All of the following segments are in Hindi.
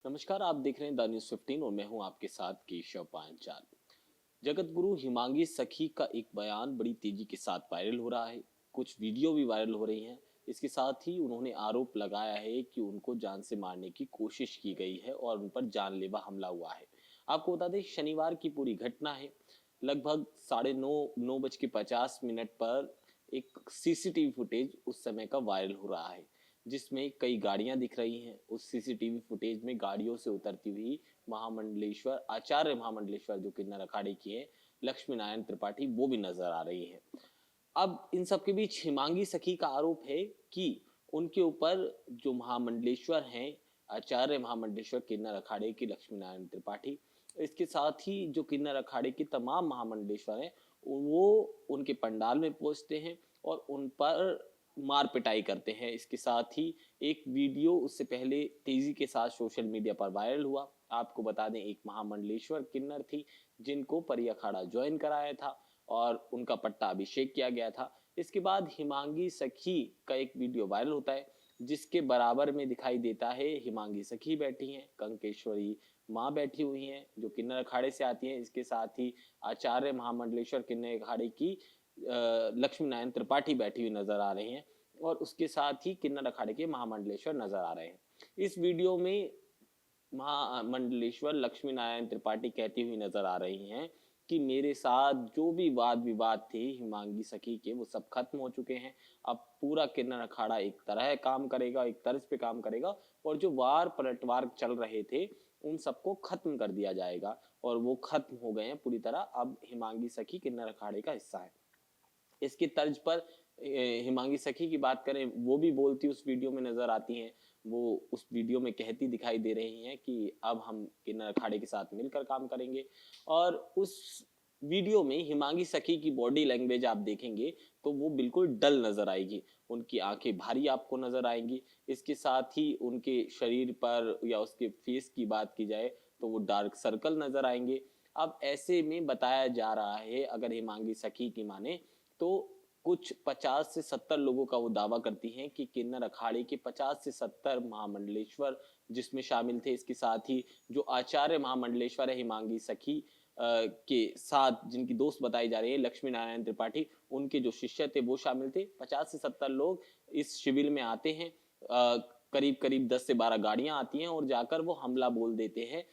नमस्कार, आप देख रहे हैं द न्यूज़ 15 और मैं हूं आपके साथ केशव पांचाल। जगत गुरु हिमांगी सखी का एक बयान बड़ी तेजी के साथ वायरल हो रहा है। कुछ वीडियो भी वायरल हो रही हैं। इसके साथ ही उन्होंने आरोप लगाया है कि उनको जान से मारने की कोशिश की गई है और उन पर जानलेवा हमला हुआ है। आपको बता दें, शनिवार की पूरी घटना है। लगभग 9:50 पर एक सीसीटीवी फुटेज उस समय का वायरल हो रहा है, जिसमें कई गाड़ियां दिख रही हैं। उस सीसीटीवी फुटेज में गाड़ियों से उतरती हुई महामंडलेश्वर आचार्य महामंडलेश्वर जो किन्नर अखाड़े की है, लक्ष्मी नारायण त्रिपाठी, वो भी नजर आ रही है। अब इन सब के बीच हिमांगी सखी का आरोप है कि उनके ऊपर जो महामंडलेश्वर हैं, आचार्य महामंडलेश्वर किन्नर अखाड़े की लक्ष्मी नारायण त्रिपाठी, इसके साथ ही जो किन्नर अखाड़े के तमाम महामंडलेश्वर हैं, वो उनके पंडाल में पहुंचते हैं और उन पर मार पिटाई करते हैं। इसके साथ ही एक वीडियो उससे पहले तेजी के साथ सोशल मीडिया पर वायरल हुआ। आपको बता दें, एक महामंडलेश्वर किन्नर थी जिनको परी अखाड़ा ज्वाइन कराया था और उनका पट्टा अभिषेक किया गया था। इसके बाद हिमांगी सखी का एक वीडियो वायरल होता है, जिसके बराबर में दिखाई देता है हिमांगी सखी बैठी हैं, कंकेश्वरी माँ बैठी हुई हैं जो किन्नर अखाड़े से आती हैं। इसके साथ ही आचार्य महामंडलेश्वर किन्नर अखाड़े की लक्ष्मी नारायण त्रिपाठी बैठी हुई नजर आ रही हैं और उसके साथ ही किन्नर अखाड़े के महामंडलेश्वर नजर आ रहे हैं। इस वीडियो में महामंडलेश्वर लक्ष्मी नारायण त्रिपाठी कहती हुई नजर आ रही हैं कि मेरे साथ जो भी वाद विवाद थे हिमांगी सखी के, वो सब खत्म हो चुके हैं। अब पूरा किन्नर अखाड़ा एक तरह काम करेगा, एक तर्ज पे काम करेगा और जो वार पलटवार चल रहे थे उन सबको खत्म कर दिया जाएगा और वो खत्म हो गए हैं पूरी तरह। अब हिमांगी सखी किन्नर अखाड़े का हिस्सा है। इसकी तर्ज पर हिमांगी सखी की बात करें, वो भी बोलती उस वीडियो में नजर आती हैं। वो उस वीडियो में कहती दिखाई दे रही हैं कि अब हम किन्नर अखाड़े के साथ मिलकर काम करेंगे। और उस वीडियो में हिमांगी सखी की बॉडी लैंग्वेज आप देखेंगे तो वो बिल्कुल डल नजर आएगी। उनकी आंखें भारी आपको नजर आएंगी। इसके साथ ही उनके शरीर पर या उसके फेस की बात की जाए तो वो डार्क सर्कल नजर आएंगे। अब ऐसे में बताया जा रहा है, अगर हिमांगी सखी की माने तो कुछ 50 से 70 लोगों का वो दावा करती हैं कि किन्नर अखाड़े के 50 से 70 महामंडलेश्वर जिसमें शामिल थे। इसके साथ ही जो आचार्य महामंडलेश्वर है हिमांगी सखी के साथ, जिनकी दोस्त बताई जा रही है लक्ष्मी नारायण त्रिपाठी, उनके जो शिष्य थे वो शामिल थे। 50 से 70 लोग इस शिविर में आते हैं। करीब करीब 10 से 12 गाड़ियां आती हैं और जाकर वो हमला बोल देते हैं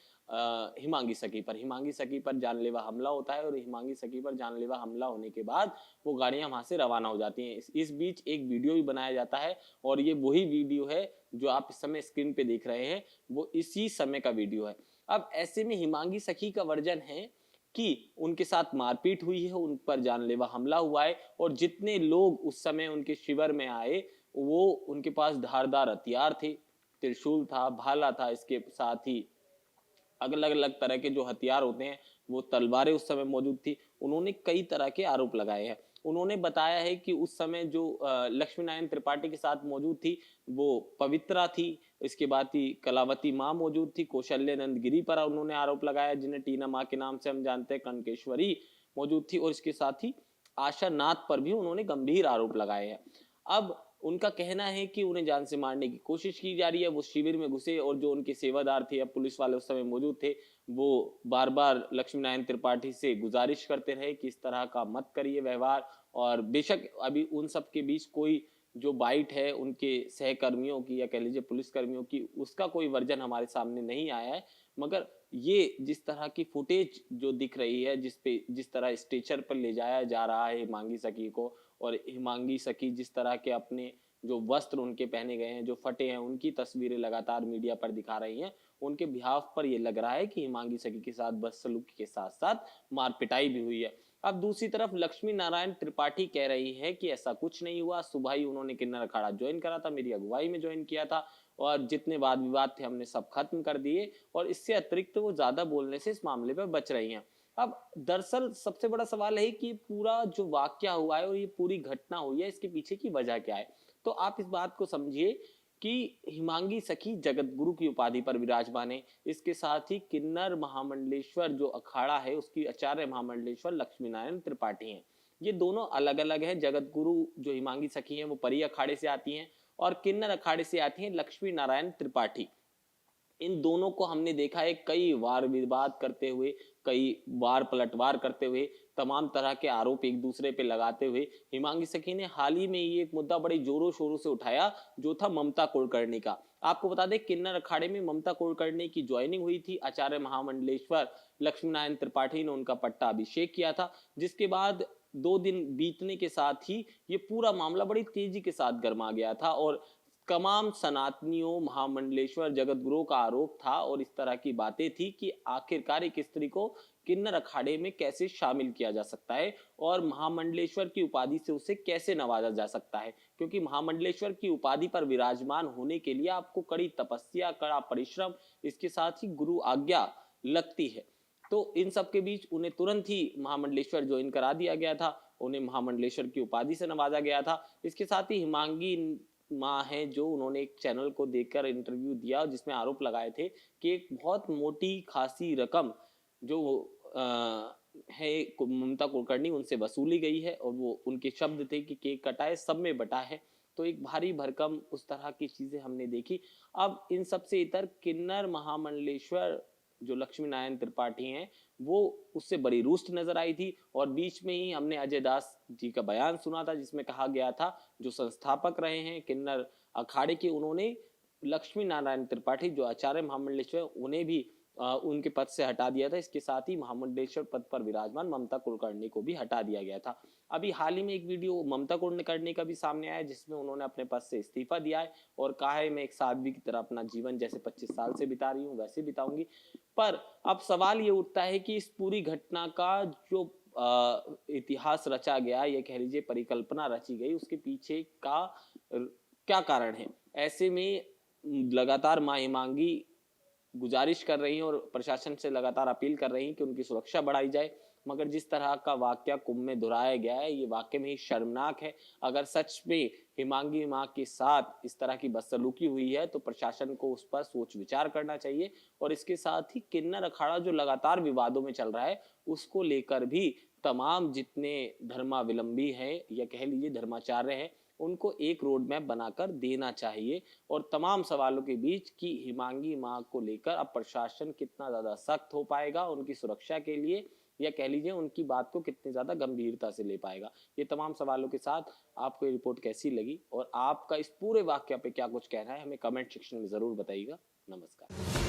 हिमांगी सखी पर। हिमांगी सखी पर जानलेवा हमला होता है और हिमांगी सखी पर जानलेवा हमला होने के बाद वो गाड़ियां वहां से रवाना हो जाती हैं। इस बीच एक वीडियो भी बनाया जाता है और ये वही वीडियो है जो आप इस समय स्क्रीन पे देख रहे हैं, वो इसी समय का वीडियो है। अब ऐसे में हिमांगी सखी का वर्जन है कि उनके साथ मारपीट हुई है, उन पर जानलेवा हमला हुआ है और जितने लोग उस समय उनके शिविर में आए वो उनके पास धारदार हथियार थे, त्रिशूल था, भाला था। इसके साथ ही अलग अलग तरह के जो हथियार होते हैं, वो तलवारें उस समय मौजूद थी। उन्होंने कई तरह के आरोप लगाए हैं। उन्होंने बताया है कि उस समय जो लक्ष्मी नारायण त्रिपाठी के साथ मौजूद थी वो पवित्रा थी। इसके बाद ही कलावती माँ मौजूद थी। कौशल्य नंद गिरी पर उन्होंने आरोप लगाया, जिन्हें टीना माँ के नाम से हम जानते हैं। कनकेश्वरी मौजूद थी और इसके साथ ही आशा नाथ पर भी उन्होंने गंभीर आरोप लगाए हैं। अब उनका कहना है कि उन्हें जान से मारने की कोशिश की जा रही है। वो शिविर में घुसे और जो उनके सेवादार थे या पुलिस वाले उस समय मौजूद थे, वो बार बार लक्ष्मी नारायण त्रिपाठी से गुजारिश करते रहे कि इस तरह का मत करिए व्यवहार। और बेशक अभी उन सब के बीच कोई जो बाइट है उनके सहकर्मियों की या कह लीजिए पुलिस कर्मियों की, उसका कोई वर्जन हमारे सामने नहीं आया है। मगर ये जिस तरह की फुटेज जो दिख रही है, जिस तरह स्टेचर पर ले जाया जा रहा है हिमांगी सखी को, और हिमांगी सखी जिस तरह के अपने जो वस्त्र उनके पहने गए हैं जो फटे हैं, उनकी तस्वीरें लगातार मीडिया पर दिखा रही हैं, उनके बिहाफ पर यह लग रहा है कि हिमांगी सखी के साथ बदसलूकी के साथ साथ मारपिटाई भी हुई है। अब दूसरी तरफ लक्ष्मी नारायण त्रिपाठी कह रही है कि ऐसा कुछ नहीं हुआ। सुबह ही उन्होंने किन्नर अखाड़ा ज्वाइन करा था, मेरी अगुवाई में ज्वाइन किया था और जितने वाद विवाद थे हमने सब खत्म कर दिए। और इससे अतिरिक्त वो ज्यादा बोलने से इस मामले पर बच रही हैं। अब दरअसल सबसे बड़ा सवाल है कि पूरा जो वाक्य हुआ है और ये पूरी घटना हुई है, इसके पीछे की वजह क्या है। तो आप इस बात को समझिए कि हिमांगी सखी जगत गुरु की उपाधि पर विराजमान है। इसके साथ ही किन्नर महामंडलेश्वर जो अखाड़ा है उसकी आचार्य महामंडलेश्वर लक्ष्मी नारायण त्रिपाठी हैं। ये दोनों अलग अलग हैं। जगत गुरु जो हिमांगी सखी हैं वो परी अखाड़े से आती हैं और किन्नर अखाड़े से आती हैं लक्ष्मी नारायण त्रिपाठी। इन दोनों को हमने देखा है कई वार विवाद करते हुए, कई वार पलटवार करते हुए, तमाम तरह के आरोप एक दूसरे पे लगाते हुए। हिमांगी सखी ने हाल ही में ये एक मुद्दा बड़े जोरों शोरों से उठाया, जो था ममता कुलकर्णी का। आपको बता दें, किन्नर अखाड़े में ममता कुलकर्णी की ज्वाइनिंग हुई थी। आचार्य महामंडलेश्वर लक्ष्मी नारायण त्रिपाठी ने उनका पट्टा अभिषेक किया था, जिसके बाद 2 दिन बीतने के साथ ही ये पूरा मामला बड़ी तेजी के साथ गर्मा गया था और तमाम सनातनियों, महामंडलेश्वर जगत गुरु का आरोप था और इस तरह की बातें थी कि आखिरकार एक स्त्री को किन्नर अखाड़े में कैसे शामिल किया जा सकता है और महामंडलेश्वर की उपाधि से उसे कैसे नवाजा जा सकता है, क्योंकि महामंडलेश्वर की उपाधि पर विराजमान होने के लिए आपको कड़ी तपस्या, कड़ा परिश्रम, इसके साथ ही गुरु आज्ञा लगती है। तो इन सब के बीच उन्हें तुरंत ही महामंडलेश्वर ज्वाइन करा दिया गया था, उन्हें महामंडलेश्वर की उपाधि से नवाजा गया था। इसके साथ ही हिमांगी माँ है, जो उन्होंने एक चैनल को देखकर इंटरव्यू दिया जिसमें आरोप लगाए थे कि एक बहुत मोटी खासी रकम जो है ममता कुलकर्णी उनसे वसूली गई है और वो उनके शब्द थे कि केक कटाए सब में बटा है। तो एक भारी भरकम उस तरह की चीजें हमने देखी। अब इन सब से इतर किन्नर महामंडलेश्वर जो लक्ष्मी नारायण त्रिपाठी हैं, वो उससे बड़ी रुष्ट नजर आई थी और बीच में ही हमने अजय दास जी का बयान सुना था जिसमें कहा गया था, जो संस्थापक रहे हैं किन्नर अखाड़े के, उन्होंने लक्ष्मी नारायण त्रिपाठी जो आचार्य महामंडलेश्वर उन्हें भी उनके पद से हटा दिया था। इसके साथ ही महामंडलेश्वर पद पर विराजमान ममता कुलकर्णी को भी हटा दिया गया था। अभी हाल ही में एक वीडियो ममता कुलकर्णी का भी सामने आया जिसमें उन्होंने अपने पद से इस्तीफा दिया है और कहा है मैं एक साध्वी की तरह अपना जीवन जैसे 25 साल से बिता रही हूँ वैसे बिताऊंगी। पर अब सवाल ये उठता है कि इस पूरी घटना का जो इतिहास रचा गया, या कह लीजिए परिकल्पना रची गई, उसके पीछे का क्या कारण है। ऐसे में लगातार मां हिमांगी गुजारिश कर रही हैं और प्रशासन से लगातार अपील कर रही हैं कि उनकी सुरक्षा बढ़ाई जाए, मगर जिस तरह का वाक्य कुंभ में दोहराया गया है ये वाकई में ही शर्मनाक है। अगर सच में हिमांगी मां के साथ इस तरह की बदसलूकी हुई है तो प्रशासन को उस पर सोच विचार करना चाहिए और इसके साथ ही किन्नर अखाड़ा जो लगातार विवादों में चल रहा है उसको लेकर भी तमाम जितने धर्मावलंबी हैं या कह लीजिए धर्माचार्य हैं, उनको एक रोड मैप बनाकर देना चाहिए। और तमाम सवालों के बीच कि हिमांगी मां को लेकर अब प्रशासन कितना ज्यादा सख्त हो पाएगा उनकी सुरक्षा के लिए, या कह लीजिए उनकी बात को कितनी ज्यादा गंभीरता से ले पाएगा। ये तमाम सवालों के साथ आपको ये रिपोर्ट कैसी लगी और आपका इस पूरे वाक्य पे क्या कुछ कहना है, हमें कमेंट सेक्शन में जरूर बताइएगा। नमस्कार।